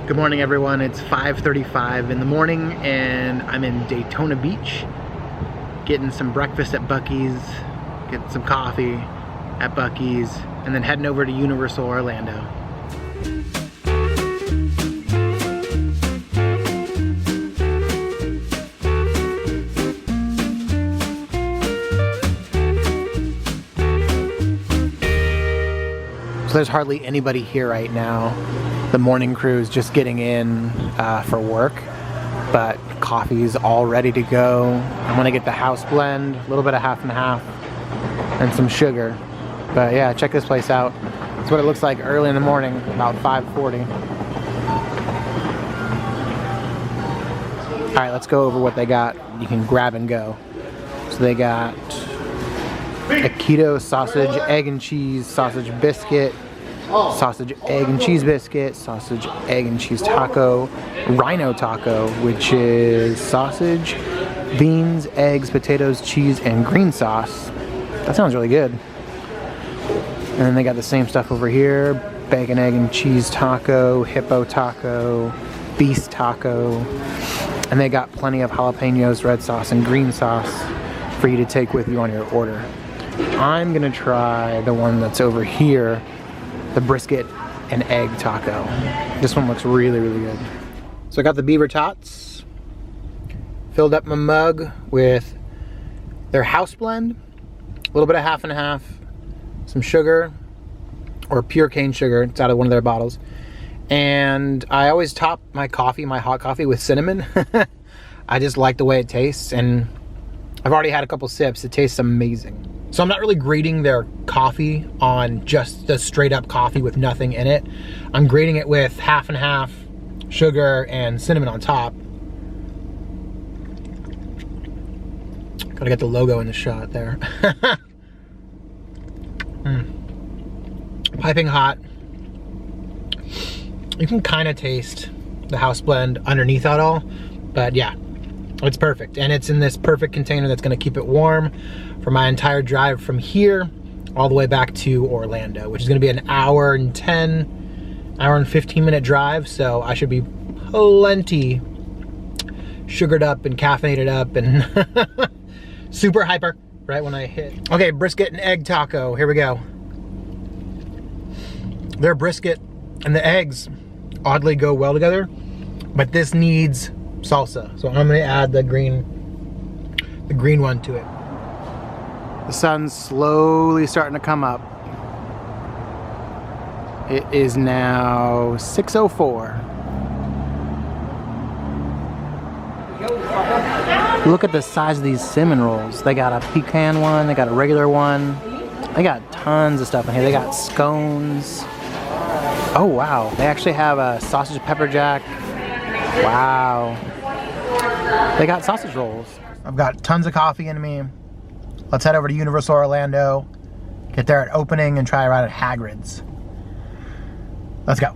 Good morning, everyone. It's 5:35 in the morning and I'm in Daytona Beach getting some breakfast at Buc-ee's, getting some coffee at Buc-ee's, and then heading over to Universal Orlando. So there's hardly anybody here right now. The morning crew is just getting in for work, but coffee's all ready to go. I'm gonna get the house blend, a little bit of half and half, and some sugar. But yeah, check this place out. That's what it looks like early in the morning, about 5:40. All right, let's go over what they got. You can grab and go. So they got a keto sausage, egg and cheese, sausage biscuit, sausage, egg and cheese biscuit, sausage, egg and cheese taco, rhino taco, which is sausage, beans, eggs, potatoes, cheese, and green sauce. That sounds really good. And then they got the same stuff over here: bacon, egg, and cheese taco, hippo taco, beast taco, and they got plenty of jalapenos, red sauce, and green sauce for you to take with you on your order. I'm gonna try the one that's over here, the brisket and egg taco. This one looks really, really good. So I got the beaver tots, filled up my mug with their house blend, a little bit of half and half, some sugar, or pure cane sugar. It's out of one of their bottles. And I always top my coffee, my hot coffee, with cinnamon. I just like the way it tastes, and I've already had a couple sips. It tastes amazing. So I'm not really grading their coffee on just the straight up coffee with nothing in it. I'm grading it with half and half sugar and cinnamon on top. Gotta get the logo in the shot there. Piping hot. You can kind of taste the house blend underneath it all, but yeah, it's perfect. And it's in this perfect container that's gonna keep it warm for my entire drive from here all the way back to Orlando, which is gonna be an hour and 15 minute drive. So I should be plenty sugared up and caffeinated up and super hyper right when I hit. Okay, brisket and egg taco, here we go. Their brisket and the eggs oddly go well together, but this needs salsa. So I'm gonna add the green one to it. The sun's slowly starting to come up. It is now 6:04. Look at the size of these cinnamon rolls. They got a pecan one, they got a regular one. They got tons of stuff in here. They got scones. Oh wow, they actually have a sausage pepper jack. Wow. They got sausage rolls. I've got tons of coffee in me. Let's head over to Universal Orlando, get there at opening, and try a ride at Hagrid's. Let's go.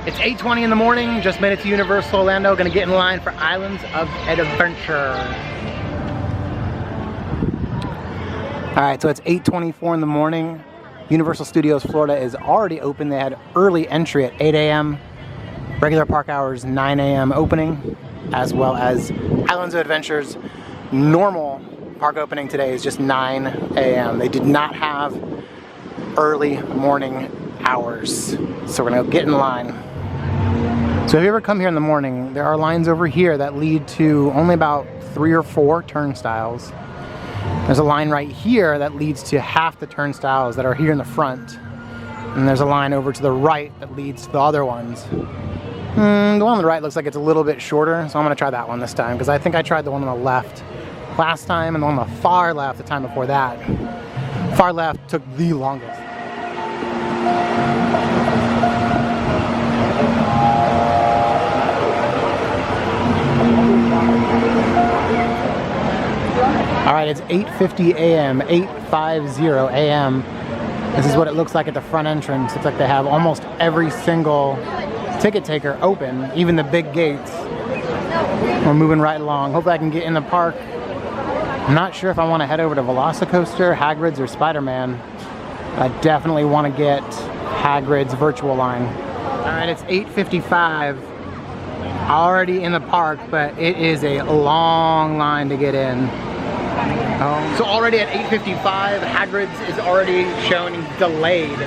It's 8:20 in the morning, just made it to Universal Orlando, gonna get in line for Islands of Adventure. All right, so it's 8:24 in the morning. Universal Studios Florida is already open. They had early entry at 8 a.m. Regular park hours, 9 a.m. opening, as well as Islands of Adventure's normal park opening today is just 9 a.m. They did not have early morning hours. So we're gonna get in line. So if you ever come here in the morning, there are lines over here that lead to only about 3 or 4 turnstiles. There's a line right here that leads to half the turnstiles that are here in the front. And there's a line over to the right that leads to the other ones. The one on the right looks like it's a little bit shorter, so I'm gonna try that one this time, because I think I tried the one on the left last time, and the one on the far left the time before that. Far left took the longest. All right, it's 8:50 a.m., 8:50 a.m. This is what it looks like at the front entrance. Looks like they have almost every single ticket taker open, even the big gates. We're moving right along. Hopefully I can get in the park. I'm not sure if I want to head over to Velocicoaster, Hagrid's, or Spider-Man. I definitely want to get Hagrid's virtual line. All right, it's 8:55. already in the park, but it is a long line to get in. So already at 8:55, Hagrid's is already showing delayed.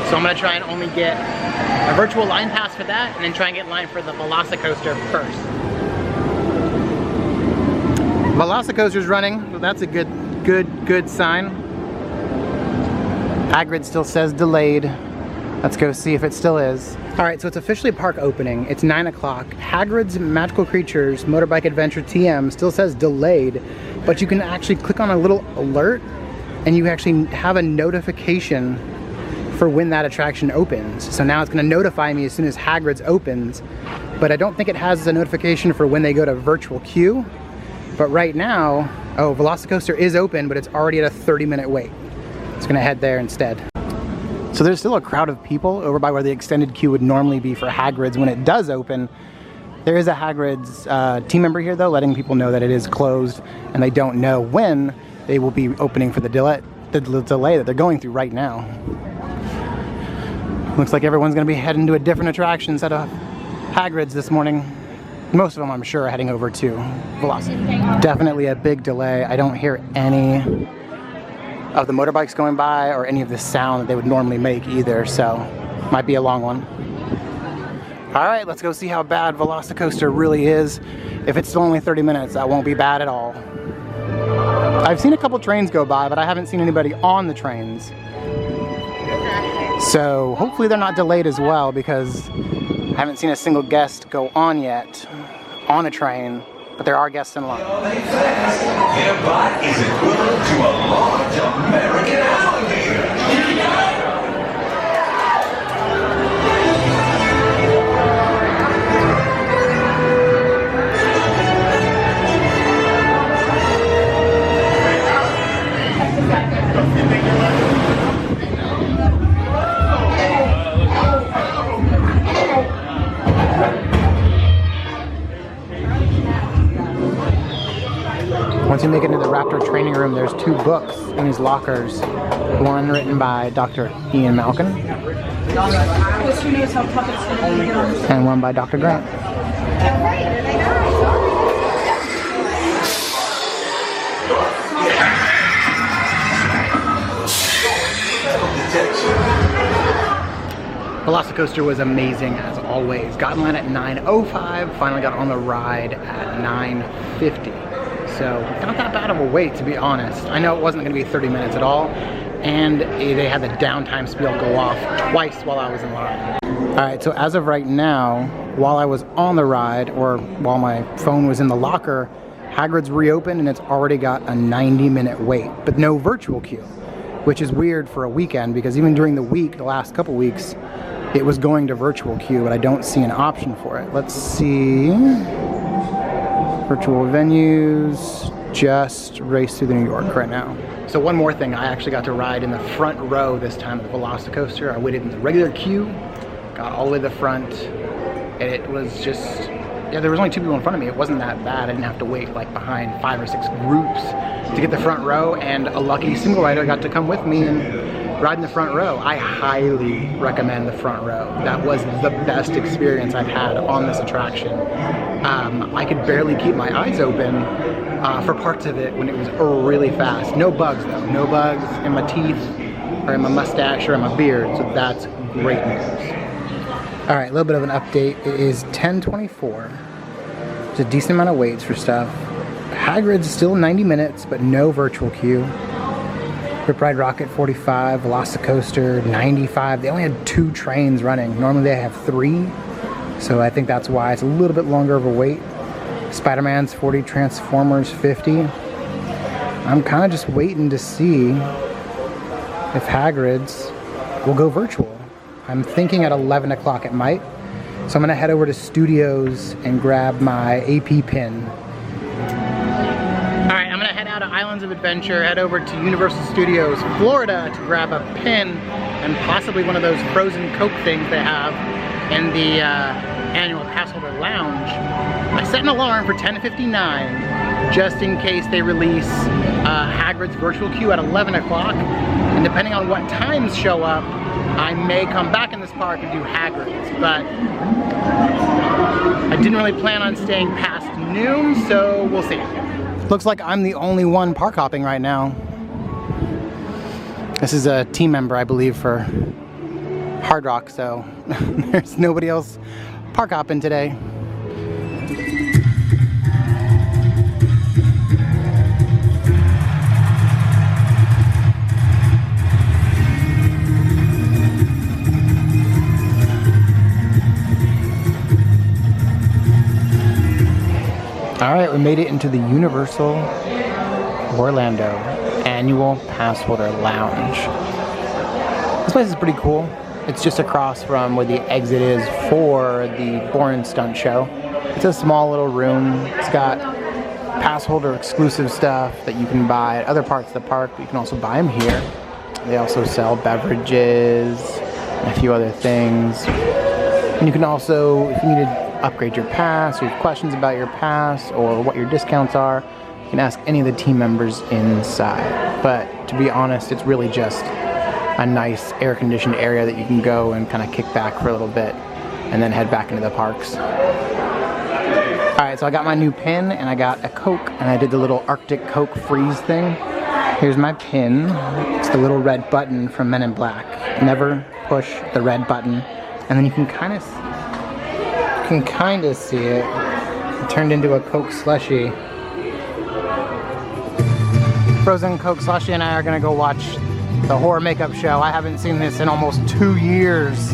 So I'm gonna try and only get a virtual line pass for that, and then try and get in line for the Velocicoaster first. Velocicoaster's running, so that's a good sign. Hagrid still says delayed. Let's go see if it still is. All right, so it's officially park opening. It's 9 o'clock. Hagrid's Magical Creatures Motorbike Adventure TM still says delayed, but you can actually click on a little alert and you actually have a notification for when that attraction opens. So now it's gonna notify me as soon as Hagrid's opens, but I don't think it has a notification for when they go to virtual queue. But right now, oh, Velocicoaster is open, but it's already at a 30-minute wait. It's gonna head there instead. So there's still a crowd of people over by where the extended queue would normally be for Hagrid's when it does open. There is a Hagrid's team member here though, letting people know that it is closed and they don't know when they will be opening for the delay that they're going through right now. Looks like everyone's gonna be heading to a different attraction instead of Hagrid's this morning. Most of them, I'm sure, are heading over to Velocity. Definitely a big delay. I don't hear any of the motorbikes going by or any of the sound that they would normally make either, so might be a long one. All right, let's go see how bad Velocicoaster really is. If it's still only 30 minutes, that won't be bad at all. I've seen a couple trains go by, but I haven't seen anybody on the trains. So hopefully they're not delayed as well, because I haven't seen a single guest go on yet on a train, but there are guests in line. Their bite is equivalent to a large American alligator. Once you make it into the Raptor training room, there's 2 books in these lockers. One written by Dr. Ian Malkin, and one by Dr. Grant. Velocicoaster was amazing as always. Got in line at 9:05, finally got on the ride at 9:50. So not that bad of a wait, to be honest. I know it wasn't gonna be 30 minutes at all, and they had the downtime spiel go off twice while I was in line. All right, so as of right now, while I was on the ride, or while my phone was in the locker, Hagrid's reopened and it's already got a 90-minute wait, but no virtual queue, which is weird for a weekend, because even during the week, the last couple weeks, it was going to virtual queue, but I don't see an option for it. Let's see. Virtual venues, just race through the New York right now. So one more thing, I actually got to ride in the front row this time of the Velocicoaster. I waited in the regular queue, got all the way to the front, and it was just, yeah, there was only 2 people in front of me. It wasn't that bad. I didn't have to wait like behind 5 or 6 groups to get the front row, and a lucky single rider got to come with me and ride in the front row. I highly recommend the front row. That was the best experience I've had on this attraction. I could barely keep my eyes open for parts of it when it was really fast. No bugs though, no bugs in my teeth or in my mustache or in my beard, so that's great news. All right, a little bit of an update. It is 10:24. There's a decent amount of waits for stuff. Hagrid's still 90 minutes, but no virtual queue. Rip Ride Rocket 45, Velocicoaster 95. They only had 2 trains running. Normally they have 3, so I think that's why it's a little bit longer of a wait. Spider-Man's 40, Transformers 50. I'm kind of just waiting to see if Hagrid's will go virtual. I'm thinking at 11 o'clock it might. So I'm gonna head over to Studios and grab my AP pin. Alright, I'm gonna head out of Islands of Adventure, head over to Universal Studios Florida to grab a pin and possibly one of those frozen Coke things they have in the annual pass holder lounge. I set an alarm for 10:59 just in case they release Hagrid's virtual queue at 11 o'clock. And depending on what times show up, I may come back in this park and do Hagrid's, but I didn't really plan on staying past noon, so we'll see. Looks like I'm the only one park hopping right now. This is a team member, I believe, for Hard Rock, so there's nobody else park hopping today. Alright, we made it into the Universal Orlando Annual Pass Holder Lounge. This place is pretty cool. It's just across from where the exit is for the Bourne Stunt Show. It's a small little room. It's got pass holder exclusive stuff that you can buy at other parts of the park, but you can also buy them here. They also sell beverages and a few other things. And you can also, if you need to upgrade your pass, or you have questions about your pass, or what your discounts are, you can ask any of the team members inside. But to be honest, it's really just a nice air-conditioned area that you can go and kind of kick back for a little bit and then head back into the parks. Alright, so I got my new pin and I got a Coke, and I did the little Arctic Coke freeze thing. Here's my pin. It's the little red button from Men in Black. Never push the red button. And then you can kind of see it. It turned into a Coke slushie. Frozen Coke slushie and I are gonna go watch the horror makeup show. I haven't seen this in almost 2 years.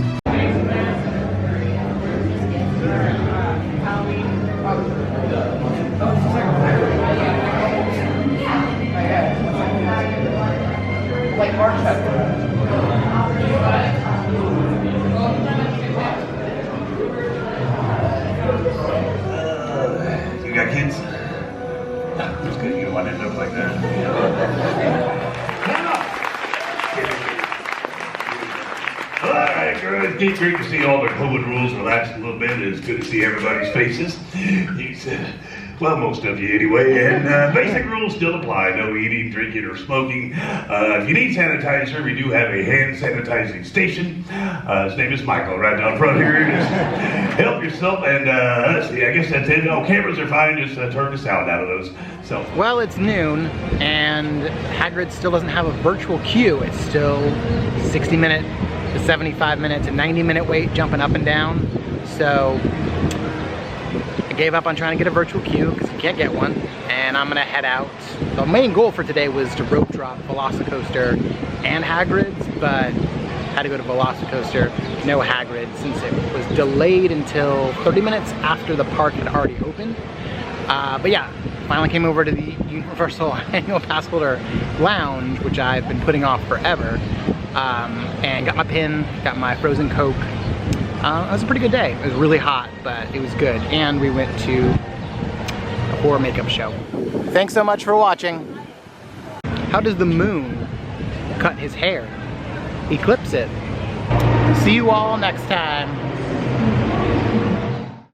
You got kids? It's good you don't want to end up like that. Alright, girls, it's great to see all the COVID rules relaxed a little bit. It's good to see everybody's faces. Well, most of you anyway, and basic rules still apply. No eating, drinking, or smoking. If you need sanitizer, we do have a hand sanitizing station. His name is Michael, right down front here. Just help yourself, and let's see, I guess that's it. No, cameras are fine, just turn the sound out of those. So. Well, it's noon, and Hagrid still doesn't have a virtual queue. It's still 60-minute to 75-minute to 90-minute wait, jumping up and down. So I gave up on trying to get a virtual queue because you can't get one, and I'm gonna head out. The main goal for today was to rope drop Velocicoaster and Hagrid's, but had to go to Velocicoaster, no Hagrid, since it was delayed until 30 minutes after the park had already opened. But yeah, finally came over to the Universal Annual Pass Holder Lounge, which I've been putting off forever, and got my pin, got my frozen Coke. It was a pretty good day. It was really hot, but it was good. And we went to a horror makeup show. Thanks so much for watching. How does the moon cut his hair? Eclipse it. See you all next time.